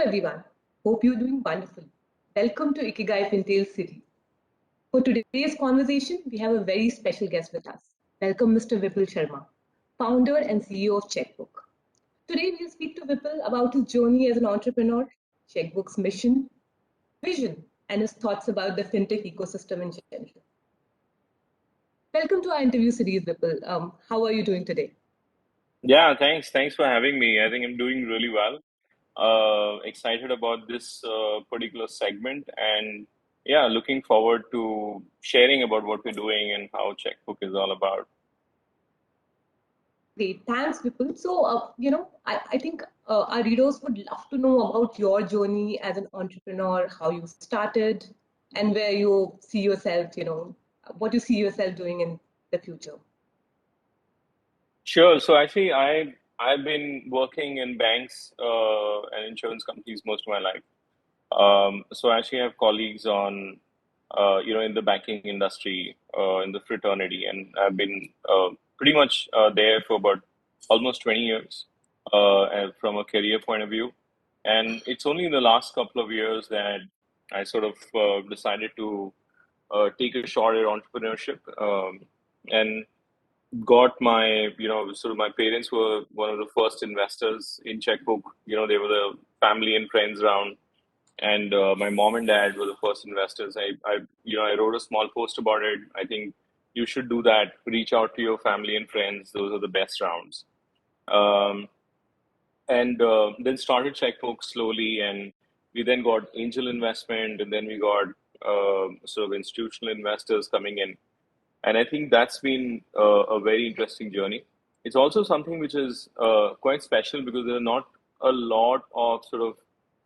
everyone. Hope you're doing wonderful. Welcome to Ikigai FinTales series. For today's conversation, we have a very special guest with us. Welcome Mr. Vipul Sharma, founder and CEO of Chqbook. Today we'll speak to Vipul about his journey as an entrepreneur, Chqbook's mission, vision, and his thoughts about the fintech ecosystem in general. Welcome to our interview series, Vipul. How are you doing today? Yeah, thanks. Thanks for having me. I think I'm doing really well. Excited about this particular segment, and yeah, looking forward to sharing about what we're doing and how Chqbook is all about. Great, thanks, Vipul. So, I think our readers would love to know about your journey as an entrepreneur, how you started, and where you see yourself, what you see yourself doing in the future. Sure. So actually, I've been working in banks and insurance companies most of my life. So I actually have colleagues on, in the banking industry, in the fraternity, and I've been pretty much there for about almost 20 years and from a career point of view. And it's only in the last couple of years that I sort of decided to take a shot at entrepreneurship and got my, sort of my parents were one of the first investors in Chqbook. They were the family and friends around, and my mom and dad were the first investors. I wrote a small post about it. I think you should do that. Reach out to your family and friends. Those are the best rounds. Um, and then started Chqbook slowly, and we then got angel investment, and then we got sort of institutional investors coming in. And I think that's been a very interesting journey. It's also something which is quite special because there are not a lot of sort of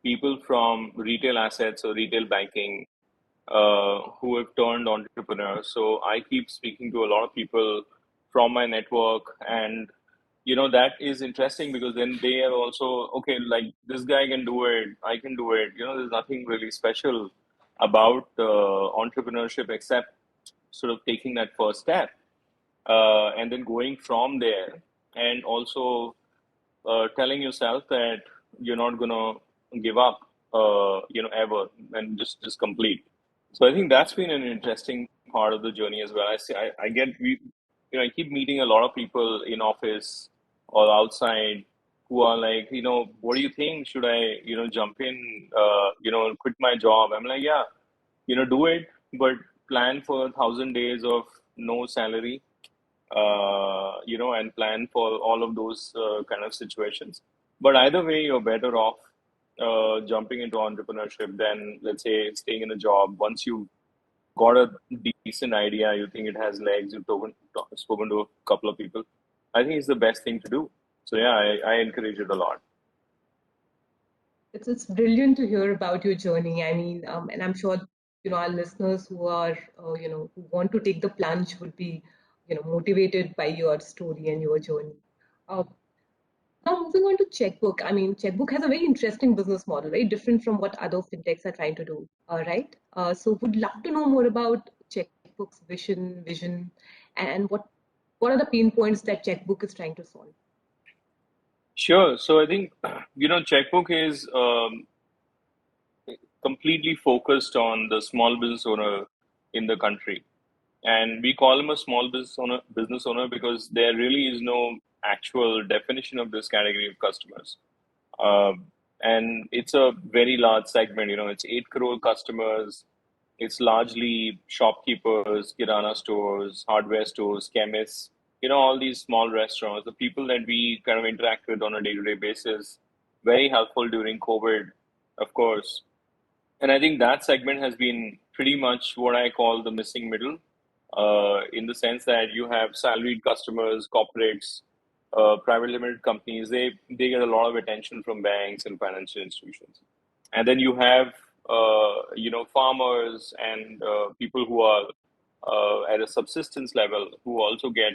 people from retail assets or retail banking who have turned entrepreneurs. So I keep speaking to a lot of people from my network, and that is interesting because then they are also okay. Like this guy can do it, I can do it. There's nothing really special about entrepreneurship except sort of taking that first step and then going from there, and also telling yourself that you're not gonna give up, ever, and just complete. So I think that's been an interesting part of the journey as well. I get I keep meeting a lot of people in office or outside who are like, what do you think? Should I, jump in, quit my job? I'm like, yeah, do it, but plan for 1,000 days of no salary, and plan for all of those kind of situations. But either way, you're better off jumping into entrepreneurship than, let's say, staying in a job. Once you got a decent idea, you think it has legs, you've spoken to a couple of people, I think it's the best thing to do. So yeah, I encourage it a lot. It's brilliant to hear about your journey. I mean, and I'm sure our listeners who are who want to take the plunge would be motivated by your story and your journey. Uh, Now moving on to Chqbook. I mean, Chqbook has a very interesting business model, very different from what other fintechs are trying to do. Right? So would love to know more about Chqbook's vision, and what are the pain points that Chqbook is trying to solve. Sure. So I think, Chqbook is completely focused on the small business owner in the country. And we call him a small business owner because there really is no actual definition of this category of customers. And it's a very large segment, it's 8 crore customers. It's largely shopkeepers, kirana stores, hardware stores, chemists, all these small restaurants, the people that we kind of interact with on a day-to-day basis. Very helpful during COVID, of course. And I think that segment has been pretty much what I call the missing middle, in the sense that you have salaried customers, corporates, private limited companies. They get a lot of attention from banks and financial institutions. And then you have, farmers and people who are at a subsistence level who also get,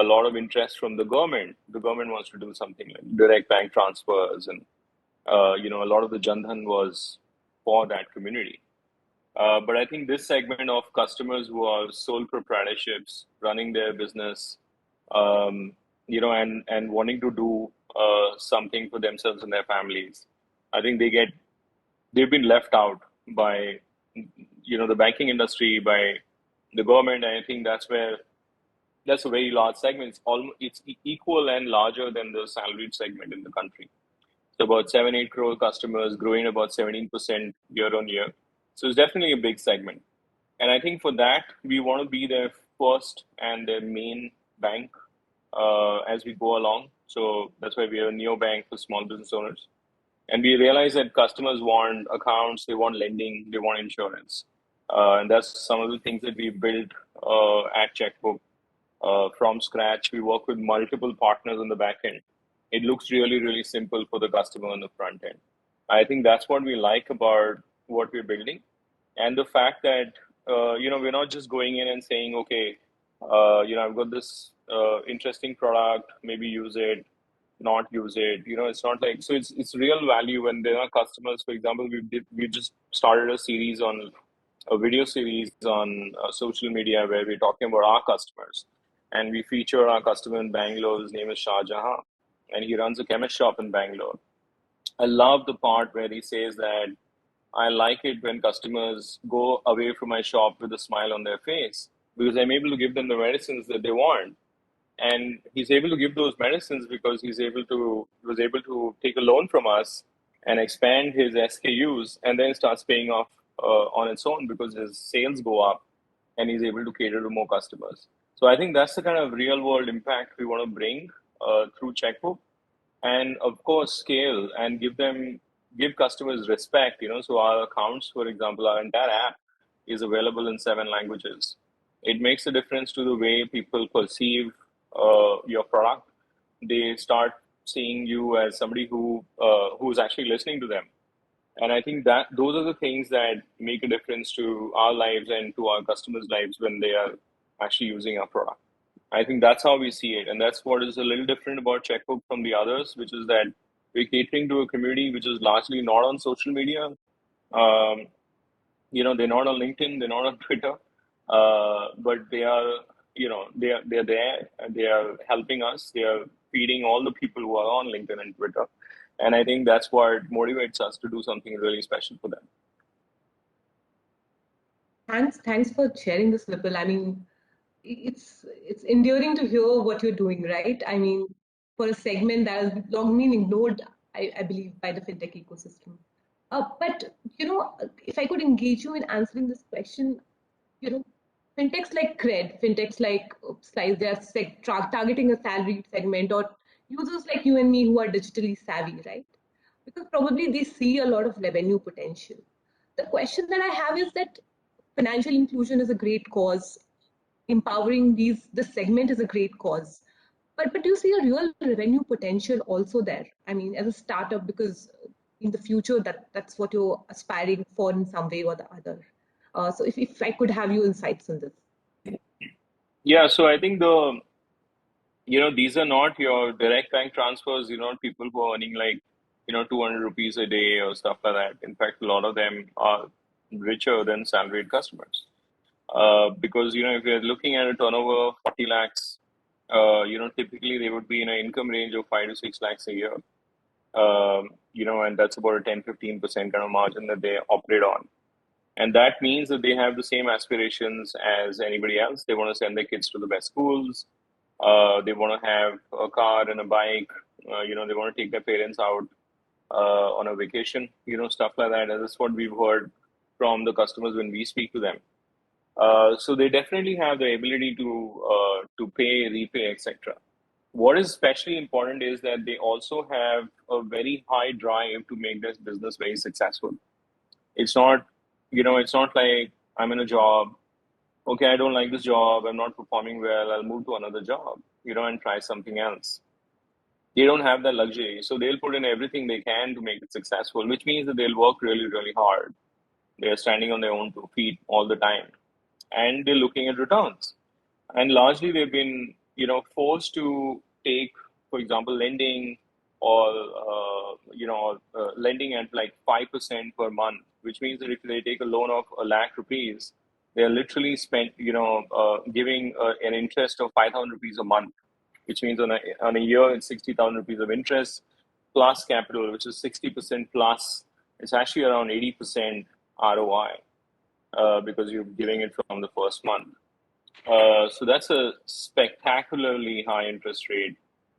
a lot of interest from the government. The government wants to do something like direct bank transfers, and a lot of the Jandhan was for that community. But I think this segment of customers who are sole proprietorships running their business, and wanting to do something for themselves and their families. I think they've been left out by the banking industry, by the government. And I think that's a very large segment. It's equal and larger than the salaried segment in the country. So about 7-8 crore customers, growing about 17% year on year. So it's definitely a big segment. And I think for that, we want to be their first and their main bank as we go along. So that's why we are a neobank for small business owners. And we realize that customers want accounts, they want lending, they want insurance. And that's some of the things that we built at Chqbook from scratch. We work with multiple partners on the back end. It looks really, really simple for the customer on the front end. I think that's what we like about what we're building. And the fact that, we're not just going in and saying, okay, I've got this interesting product, maybe use it, not use it. It's not like, so it's real value when there are customers. For example, we just started a video series on social media where we're talking about our customers, and we feature our customer in Bangalore. His name is Shah Jahan, and he runs a chemist shop in Bangalore. I love the part where he says that I like it when customers go away from my shop with a smile on their face because I'm able to give them the medicines that they want. And he's able to give those medicines because was able to take a loan from us and expand his SKUs, and then starts paying off on its own because his sales go up and he's able to cater to more customers. So I think that's the kind of real world impact we want to bring through Chqbook, and of course scale and give customers respect. So our accounts, for example, our entire app is available in 7 languages. It makes a difference to the way people perceive your product. They start seeing you as somebody who's actually listening to them. And I think that those are the things that make a difference to our lives and to our customers' lives when they are actually using our product. I think that's how we see it. And that's what is a little different about Chqbook from the others, which is that we're catering to a community which is largely not on social media. Um, they're not on LinkedIn, they're not on Twitter, but they're there, and they are helping us. They are feeding all the people who are on LinkedIn and Twitter. And I think that's what motivates us to do something really special for them. Thanks for sharing this, Vipul. I mean, it's endearing to hear what you're doing, right? I mean, for a segment that has long been ignored, I believe, by the fintech ecosystem. But if I could engage you in answering this question, you know, fintechs like fintechs like Slice, they are targeting a salaried segment, or users like you and me who are digitally savvy, right? Because probably they see a lot of revenue potential. The question that I have is that financial inclusion is a great cause. Empowering this segment is a great cause. But do you see a real revenue potential also there? I mean, as a startup, because in the future that's what you're aspiring for in some way or the other. So if I could have your insights on this. Yeah, so I think these are not your direct bank transfers, people who are earning like, 200 rupees a day or stuff like that. In fact, a lot of them are richer than salaried customers. Because, if you're looking at a turnover of 40 lakhs, typically they would be in an income range of 5 to 6 lakhs a year. And that's about a 10-15% kind of margin that they operate on. And that means that they have the same aspirations as anybody else. They want to send their kids to the best schools. They want to have a car and a bike. They want to take their parents out on a vacation, stuff like that. And that's what we've heard from the customers when we speak to them. So they definitely have the ability to pay, repay, etc. What is especially important is that they also have a very high drive to make this business very successful. It's not, it's not like I'm in a job. Okay, I don't like this job. I'm not performing well. I'll move to another job, and try something else. They don't have that luxury. So they'll put in everything they can to make it successful, which means that they'll work really, really hard. They're standing on their own 2 feet all the time, and they're looking at returns. And largely they've been, forced to take, for example, lending or, lending at like 5% per month, which means that if they take a loan of a lakh rupees, they're literally giving an interest of 5,000 rupees a month. which means on a year it's 60,000 rupees of interest plus capital, which is 60% plus. It's actually around 80% ROI because you're giving it from the first month. So that's a spectacularly high interest rate,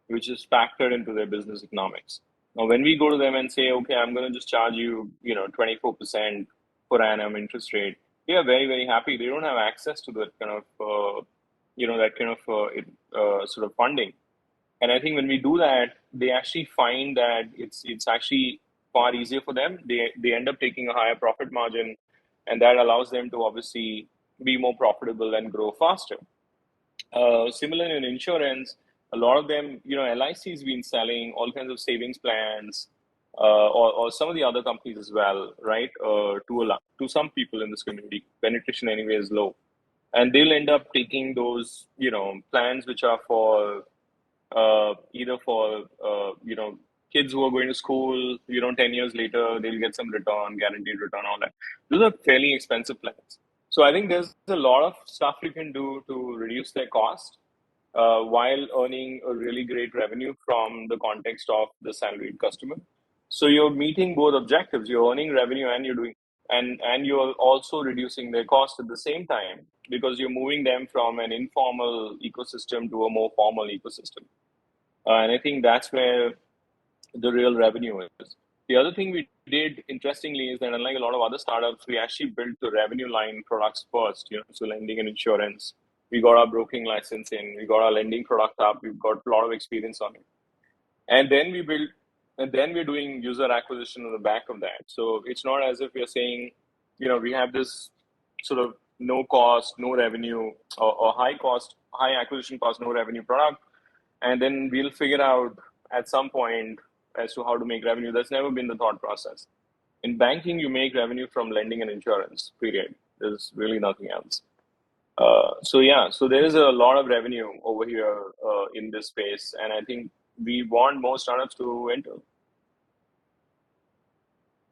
which is factored into their business economics. Now, when we go to them and say, okay, I'm going to just charge you, 24% per annum interest rate, they are very, very happy. They don't have access to that kind of, sort of funding. And I think when we do that, they actually find that it's actually far easier for them. They end up taking a higher profit margin, and that allows them to obviously be more profitable and grow faster. Similar in insurance, a lot of them, LIC has been selling all kinds of savings plans, or some of the other companies as well, right? To some people in this community, penetration anyway is low, and they'll end up taking those, plans which are for either for kids who are going to school. 10 years later they'll get some return, guaranteed return, all that. Those are fairly expensive plans. So I think there's a lot of stuff you can do to reduce their cost while earning a really great revenue from the context of the salaried customer. So you're meeting both objectives. You're earning revenue and you're doing and you're also reducing their cost at the same time because you're moving them from an informal ecosystem to a more formal ecosystem. And I think that's where the real revenue is. The other thing we did, interestingly, is that unlike a lot of other startups, we actually built the revenue line products first, so lending and insurance. We got our broking license in, we got our lending product up, we've got a lot of experience on it. And then we're doing user acquisition on the back of that. So it's not as if we're saying, we have this sort of no cost, no revenue, or high cost, high acquisition cost, no revenue product. And then we'll figure out at some point as to how to make revenue. That's never been the thought process. In banking, you make revenue from lending and insurance, period. There's really nothing else. So there is a lot of revenue over here in this space. And I think we want more startups to enter.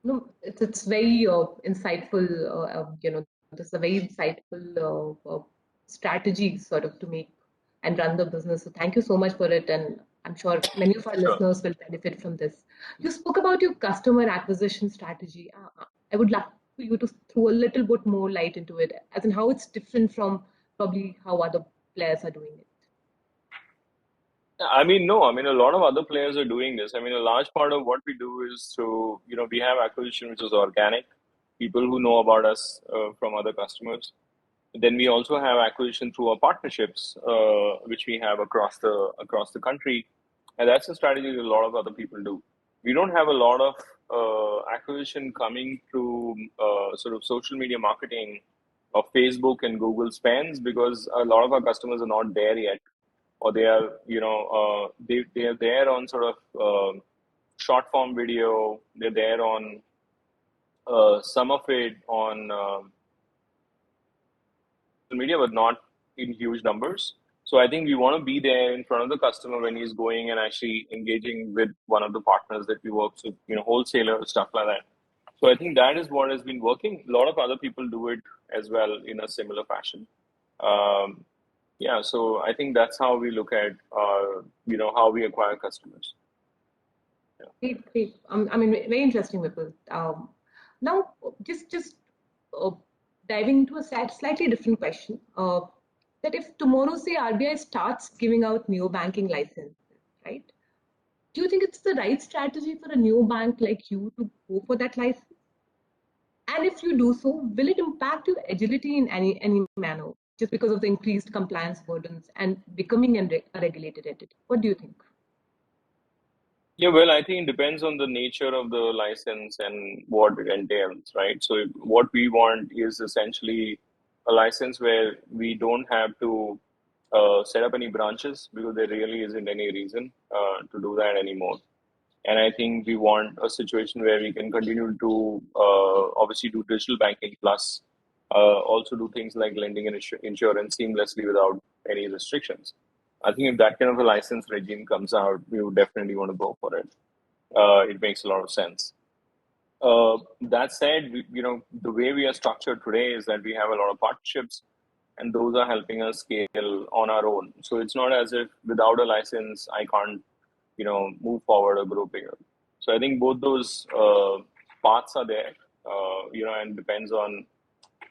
No, it's very insightful. This is a very insightful strategy sort of to make and run the business. So thank you so much for it, and I'm sure many of our Sure. listeners will benefit from this. You spoke about your customer acquisition strategy. I would like for you to throw a little bit more light into it, as in how it's different from probably how other players are doing it. I mean, no, I mean, a lot of other players are doing this. I mean, a large part of what we do is to, we have acquisition, which is organic, people who know about us from other customers. Then we also have acquisition through our partnerships, which we have across the country, and that's a strategy that a lot of other people do. We don't have a lot of acquisition coming through sort of social media marketing of Facebook and Google spends because a lot of our customers are not there yet, or they are, they are there on sort of short form video. They're there on some of it on media, but not in huge numbers. So I think we want to be there in front of the customer when he's going and actually engaging with one of the partners that we work with, wholesalers, stuff like that. So I think that is what has been working. A lot of other people do it as well in a similar fashion. So I think that's how we look at, how we acquire customers. Yeah. Great. I mean, very interesting, Vipul. Now, just uh, diving into a slightly different question. That if tomorrow, say, RBI starts giving out neobanking licenses, right? Do you think it's the right strategy for a new bank like you to go for that license? And if you do so, will it impact your agility in any manner, just because of the increased compliance burdens and becoming a regulated entity? What do you think? Yeah, well, I think it depends on the nature of the license and what it entails, right? So what we want is essentially a license where we don't have to set up any branches because there really isn't any reason to do that anymore. And I think we want a situation where we can continue to obviously do digital banking plus also do things like lending and insurance seamlessly without any restrictions. I think if that kind of a license regime comes out, we would definitely want to go for it. It makes a lot of sense. That said, the way we are structured today is that we have a lot of partnerships, and those are helping us scale on our own. So it's not as if without a license I can't, move forward or grow bigger. So I think both those paths are there, and depends on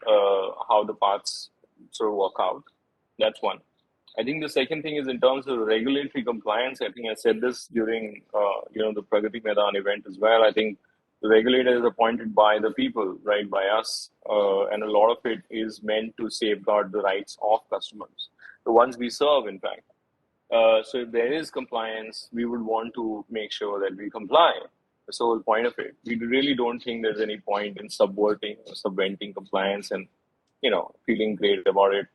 how the paths sort of work out. That's one. I think the second thing is in terms of regulatory compliance. I think I said this during the Pragati Maidan event as well. I think the regulator is appointed by the people, right, by us, and a lot of it is meant to safeguard the rights of customers, the ones we serve, in fact. So if there is compliance, we would want to make sure that we comply. That's the whole point of it. We really don't think there's any point in subverting or subventing compliance and feeling great about it,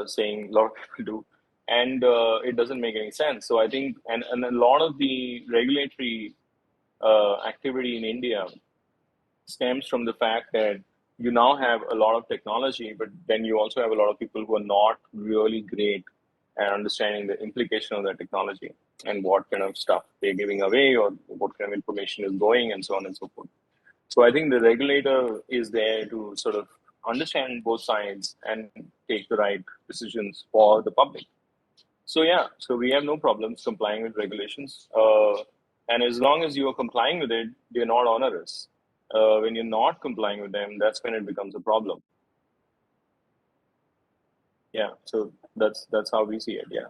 saying a lot of people do, and it doesn't make any sense. So I think, and a lot of the regulatory activity in India stems from the fact that you now have a lot of technology, but then you also have a lot of people who are not really great at understanding the implication of that technology and what kind of stuff they're giving away or what kind of information is going and so on and so forth. So I think the regulator is there to sort of understand both sides and take the right decisions for the public. So yeah, so we have no problems complying with regulations. And as long as you are complying with it, they're not onerous. When you're not complying with them, that's when it becomes a problem. Yeah, so that's how we see it. Yeah.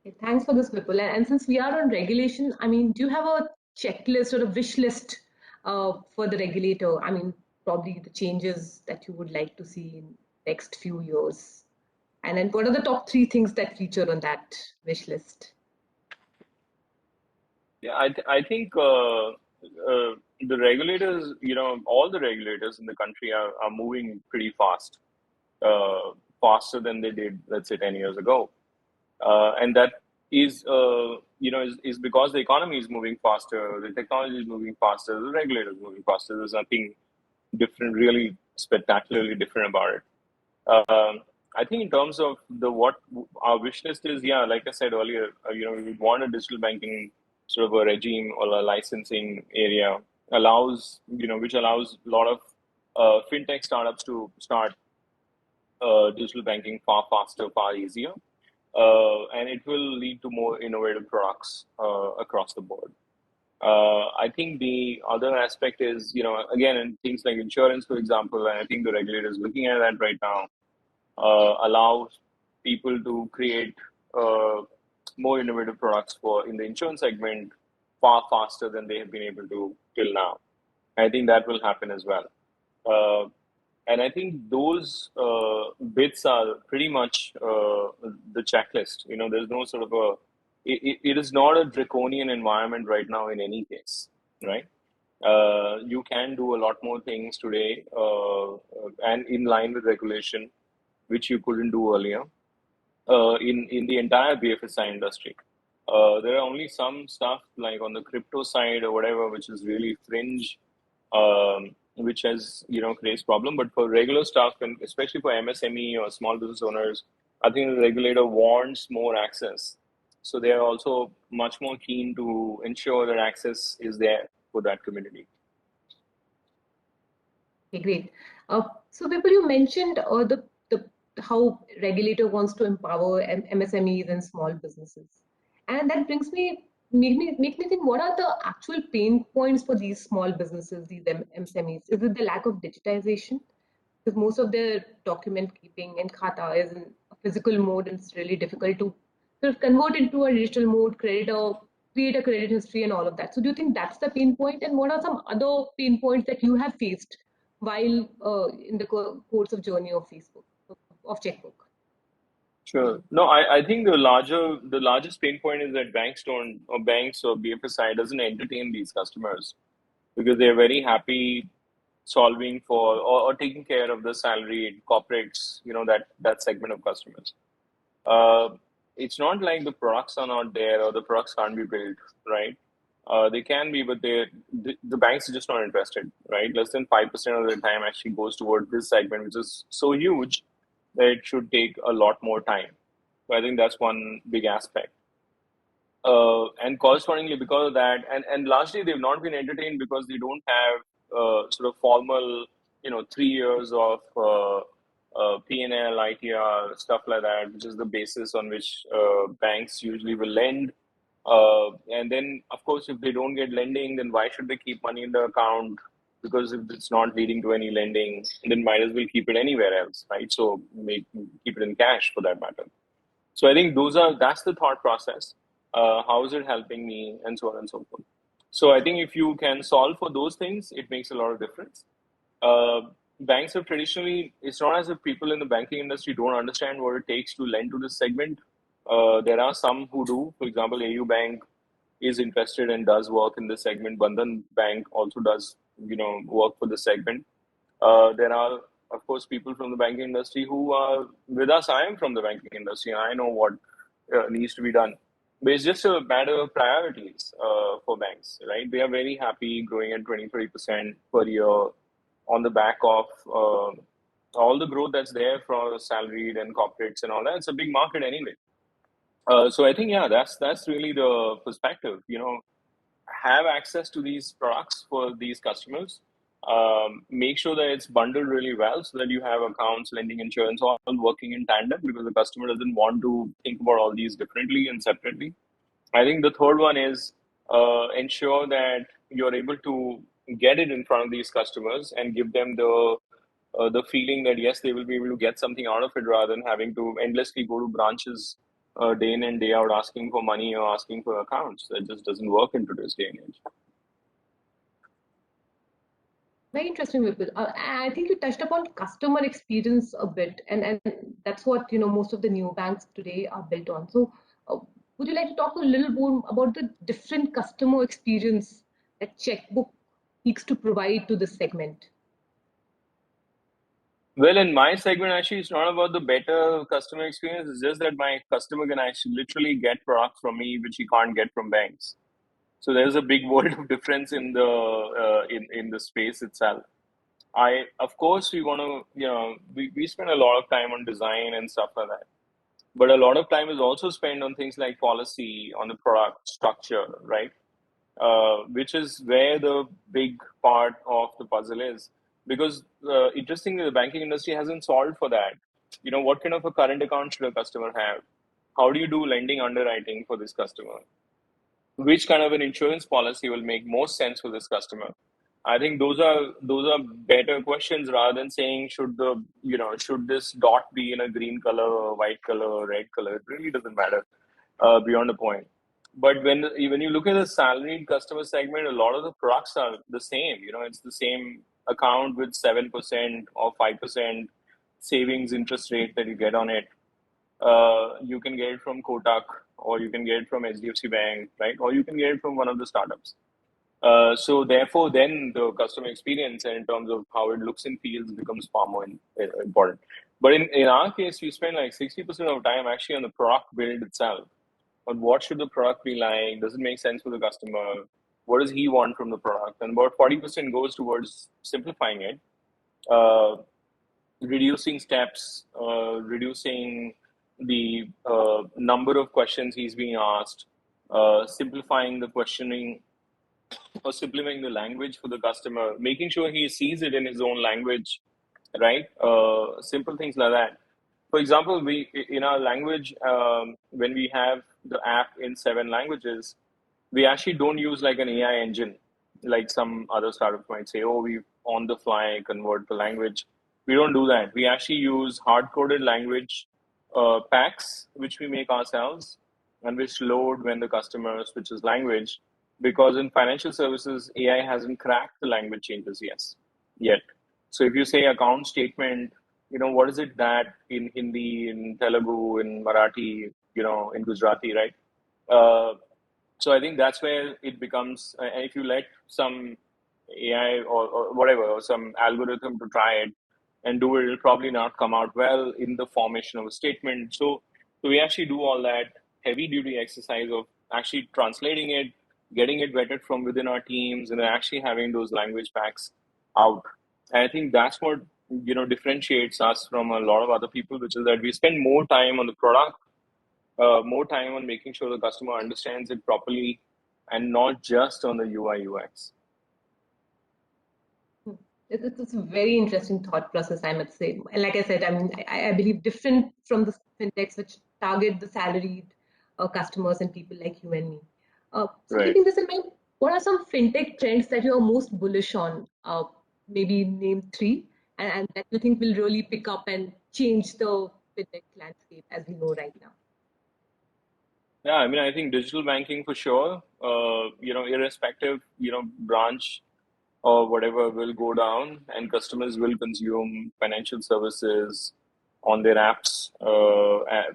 Okay, thanks for this, Vipul. And since we are on regulation, I mean, do you have a checklist or a wish list for the regulator? I mean, probably the changes that you would like to see in next few years. And then what are the top three things that feature on that wish list? Yeah, I think the regulators, all the regulators in the country are moving pretty fast, faster than they did, let's say, 10 years ago. And that is because the economy is moving faster, the technology is moving faster, the regulator is moving faster. There's nothing different, really spectacularly different about it. I think in terms of what our wish list is, yeah, like I said earlier, we want a digital banking sort of a regime or a licensing area which allows a lot of fintech startups to start digital banking far faster, far easier, and it will lead to more innovative products across the board. I think the other aspect is, again, in things like insurance, for example, and I think the regulator is looking at that right now, allow people to create more innovative products in the insurance segment far faster than they have been able to till now. I think that will happen as well. And I think those bits are pretty much the checklist. There's no sort of it is not a draconian environment right now in any case, right? You can do a lot more things today and in line with regulation, which you couldn't do earlier in the entire BFSI industry. There are only some stuff like on the crypto side or whatever, which is really fringe, which has creates problem. But for regular stuff, and especially for MSME or small business owners, I think the regulator wants more access. So they are also much more keen to ensure that access is there for that community. Okay, great. So, Vipul, you mentioned the how regulator wants to empower MSMEs and small businesses, and that brings me make me think, what are the actual pain points for these small businesses, these MSMEs? Is it the lack of digitization? Because most of their document keeping and khata is in a physical mode, and it's really difficult to sort of convert into a digital mode, create a credit history and all of that. So do you think that's the pain point? And what are some other pain points that you have faced while in the course of journey of Facebook, of Chqbook? Sure. No, I think the largest pain point is that banks or BFSI doesn't entertain these customers because they're very happy solving for or taking care of the salaried corporates, that segment of customers. Uh, it's not like the products are not there or the products can't be built, right? They can be, but the banks are just not interested, right? Less than 5% of their time actually goes toward this segment, which is so huge that it should take a lot more time. So I think that's one big aspect. And correspondingly, because of that, and largely they've not been entertained because they don't have sort of formal, 3 years of P&L, ITR, stuff like that, which is the basis on which banks usually will lend. And then, of course, if they don't get lending, then why should they keep money in the account? Because if it's not leading to any lending, then might as well keep it anywhere else, right? So keep it in cash for that matter. So I think that's the thought process. How is it helping me, and so on and so forth. So I think if you can solve for those things, it makes a lot of difference. Uh, Banks have traditionally, it's not as if people in the banking industry don't understand what it takes to lend to this segment. There are some who do. For example, AU Bank is interested and does work in this segment. Bandhan Bank also does, work for the segment. There are, of course, people from the banking industry who are with us. I am from the banking industry, and I know what needs to be done. But it's just a matter of priorities for banks, right? They are very happy growing at 20-30% per year on the back of all the growth that's there for salaried and corporates and all that. It's a big market anyway. So I think, yeah, that's really the perspective. Have access to these products for these customers. Make sure that it's bundled really well so that you have accounts, lending, insurance, all working in tandem, because the customer doesn't want to think about all these differently and separately. I think the third one is ensure that you're able to get it in front of these customers and give them the feeling that yes, they will be able to get something out of it rather than having to endlessly go to branches day in and day out asking for money or asking for accounts. That just doesn't work in today's day and age. Very interesting, Vipul. I think you touched upon customer experience a bit, and that's what most of the new banks today are built on. So, uh, would you like to talk a little more about the different customer experience that Chqbook seeks to provide to this segment? Well, in my segment, actually, it's not about the better customer experience. It's just that my customer can actually literally get products from me which he can't get from banks. So there's a big world of difference in the space itself. Of course, we want to, we spend a lot of time on design and stuff like that. But a lot of time is also spent on things like policy, on the product structure, right? Which is where the big part of the puzzle is. Because interestingly, the banking industry hasn't solved for that. What kind of a current account should a customer have? How do you do lending underwriting for this customer? Which kind of an insurance policy will make most sense for this customer? I think those are better questions rather than saying should this dot be in a green color or white color or red color. It really doesn't matter beyond the point. But when you look at the salaried customer segment, a lot of the products are the same. It's the same account with 7% or 5% savings interest rate that you get on it. You can get it from Kotak, or you can get it from HDFC Bank, right? Or you can get it from one of the startups. So therefore, then the customer experience and in terms of how it looks and feels becomes far more important. But in our case, we spend like 60% of time actually on the product build itself. On what should the product be like? Does it make sense for the customer? What does he want from the product? And about 40% goes towards simplifying it, uh, reducing steps, reducing the number of questions he's being asked, simplifying the questioning or simplifying the language for the customer, making sure he sees it in his own language, right? Simple things like that. For example, we in our language, when we have the app in 7 languages, we actually don't use like an AI engine, like some other startups might say, oh, we on the fly convert the language. We don't do that. We actually use hard coded language packs, which we make ourselves and which load when the customer switches language. Because in financial services, AI hasn't cracked the language changes yet. So if you say account statement, what is it that in Hindi, in Telugu, in Marathi, in Gujarati, right? So I think that's where it becomes, and if you let some AI or whatever, or some algorithm to try it and do it, it'll probably not come out well in the formation of a statement. So we actually do all that heavy duty exercise of actually translating it, getting it vetted from within our teams, and then actually having those language packs out. And I think that's what differentiates us from a lot of other people, which is that we spend more time on the product, more time on making sure the customer understands it properly, and not just on the UI UX. It's a very interesting thought process, I must say. And like I said, I mean, I believe different from the fintechs which target the salaried customers and people like you and me. So Right. keeping this in mind, what are some fintech trends that you are most bullish on? Maybe name three, and that you think will really pick up and change the fintech landscape as we know right now. Yeah, I mean, I think digital banking for sure. Irrespective, branch or whatever will go down, and customers will consume financial services on their apps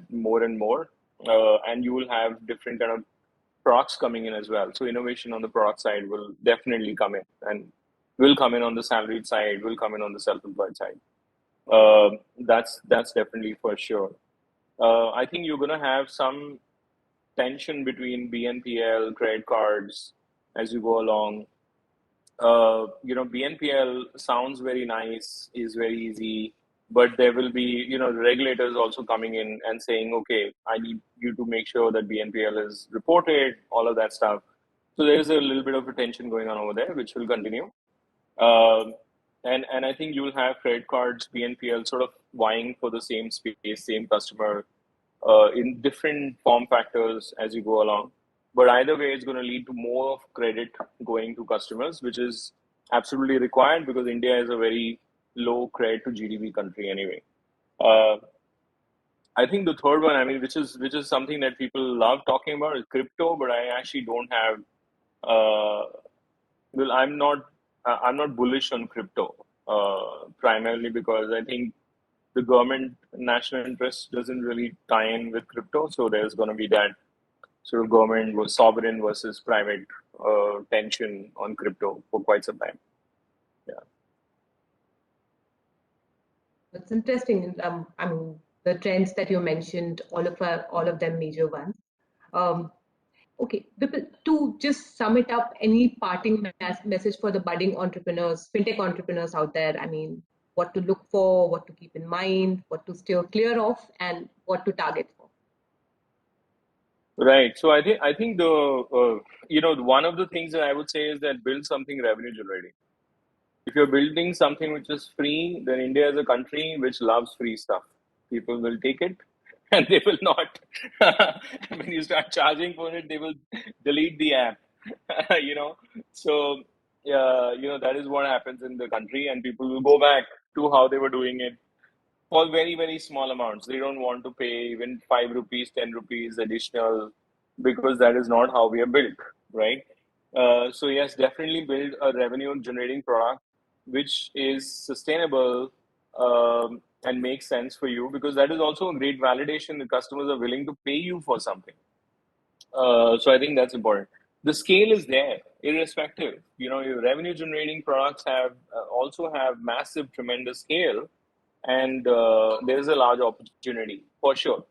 more and more, and you will have different kind of products coming in as well. So innovation on the product side will definitely come in, and will come in on the salaried side, will come in on the self-employed side. That's definitely for sure. I think you're gonna have some tension between BNPL, credit cards as you go along. BNPL sounds very nice, is very easy, but there will be, regulators also coming in and saying, okay, I need you to make sure that BNPL is reported, all of that stuff. So there's a little bit of a tension going on over there, which will continue. Um, and I think you will have credit cards, BNPL sort of vying for the same space, same customer, in different form factors as you go along. But either way, it's going to lead to more of credit going to customers, which is absolutely required because India is a very low credit to GDP country anyway. Uh, I think the third one, I mean, which is something that people love talking about, is crypto. But I actually don't have. Uh, well, I'm not bullish on crypto primarily because I think the government national interest doesn't really tie in with crypto. So there's going to be that sort of government was sovereign versus private tension on crypto for quite some time. Yeah. It's interesting. I mean, the trends that you mentioned, all of them major ones. Um, Okay, Vipul, to just sum it up, any parting message for the budding entrepreneurs, fintech entrepreneurs out there? I mean, what to look for, what to keep in mind, what to steer clear of, and what to target for. Right. So I think one of the things that I would say is that build something revenue generating. If you're building something which is free, then India is a country which loves free stuff. People will take it and they will not. When you start charging for it, they will delete the app. you know, so that is what happens in the country, and people will go back to how they were doing it for very, very small amounts. They don't want to pay even 5 rupees, 10 rupees additional because that is not how we are built, right? So, yes, definitely build a revenue generating product which is sustainable and makes sense for you because that is also a great validation that customers are willing to pay you for something. So I think that's important. The scale is there, irrespective. Your revenue generating products also have massive, tremendous scale, and there is a large opportunity for sure.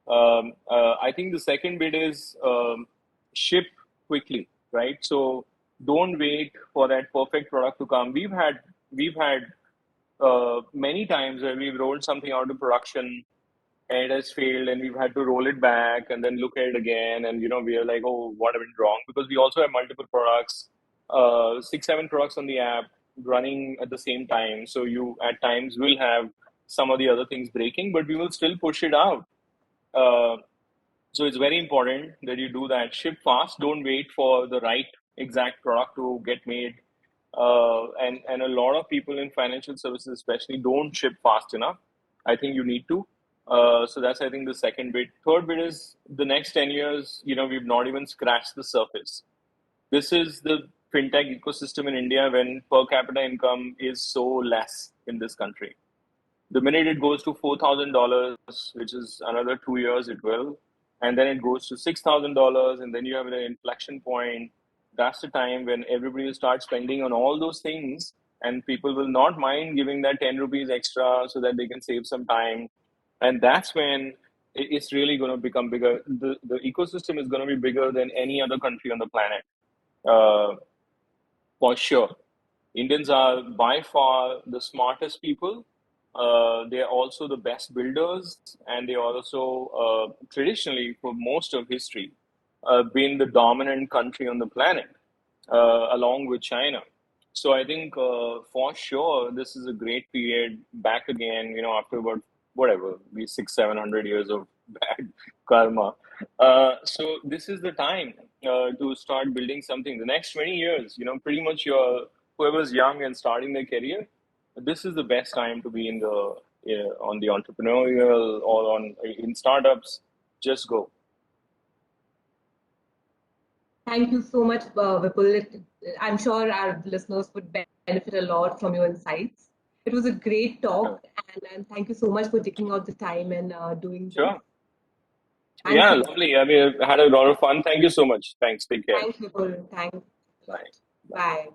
I think the second bit is ship quickly, right? So don't wait for that perfect product to come. We've had many times where we've rolled something out of production and it has failed, and we've had to roll it back and then look at it again, and we are like, oh, what went wrong? Because we also have multiple products, 6, 7 products on the app running at the same time. So you at times will have some of the other things breaking, but we will still push it out. Uh, so it's very important that you do that. Ship fast. Don't wait for the right exact product to get made. And a lot of people in financial services, especially, don't ship fast enough. I think you need to. So that's, I think, the second bit. Third bit is the next 10 years. We've not even scratched the surface. This is the fintech ecosystem in India when per capita income is so less in this country. The minute it goes to $4,000, which is another 2 years, it will, and then it goes to $6,000, and then you have an inflection point. That's the time when everybody will start spending on all those things, and people will not mind giving that 10 rupees extra so that they can save some time. And that's when it's really going to become bigger. The ecosystem is going to be bigger than any other country on the planet, uh, for sure. Indians are by far the smartest people. They are also the best builders, and they also traditionally, for most of history, been the dominant country on the planet, along with China. So I think for sure this is a great period back again. After about whatever we 600-700 years of bad karma. So this is the time to start building something. The next 20 years, pretty much whoever's young and starting their career, this is the best time to be in the on the entrepreneurial or on in startups. Just go. Thank you so much, Vipul. I'm sure our listeners would benefit a lot from your insights. It was a great Sure. talk, and thank you so much for taking out the time and doing this. Sure. Thanks Yeah, a lot. lovely. I mean, I had a lot of fun. Thank you so much. Thanks. Take care. Thanks, Vipul. Thanks a Bye. lot. Bye. Bye.